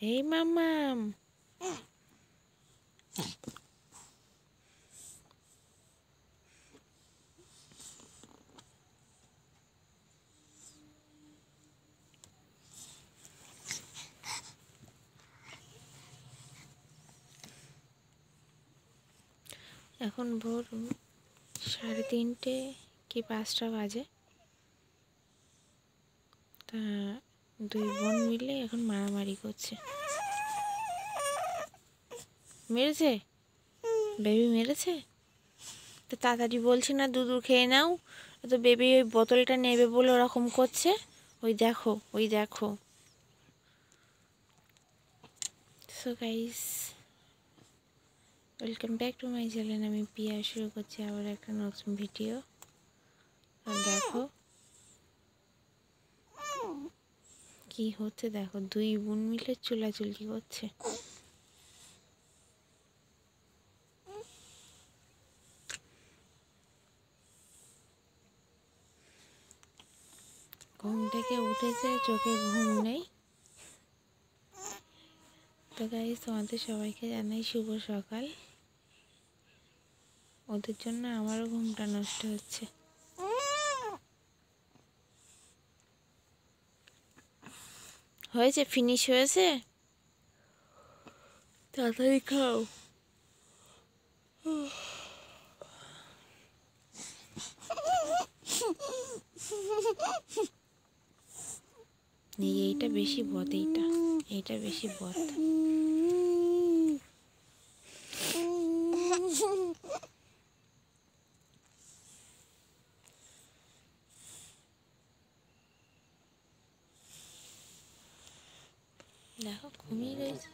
এই মাম্মাম, এখন ভোর 3:30 কি 5টা বাজে। তা দুই বোন মিলে এখন মারামারি করছে। মেরেছে? বেবি মেরেছে? তো তাড়াতাড়ি বলছি না দুধ খেয়ে নাও, তো বেবি ওই বোতলটা নেবে বলে ওরকম করছে। ওই দেখো, ওই দেখো। So guys, welcome back to my channel. আমি পিয়া শুরু করছি আবার একটা নতুন ভিডিও। আর দেখো কি হচ্ছে, দেখো দুই বোন মিলে চুলাচুলি করছে। ঘুম থেকে উঠেছে, চোখে ঘুম নেই। তো গাইস, তোমাদের সবাইকে জানাই শুভ সকাল। ওদের জন্য আমারও ঘুমটা নষ্ট হচ্ছে। হয়েছে, ফিনিশ হয়েছে, তাড়াতাড়ি খাও। এইটা বেশি বদ, এইটা বেশি বদ। দেখো ঘুমিয়ে রয়েছে।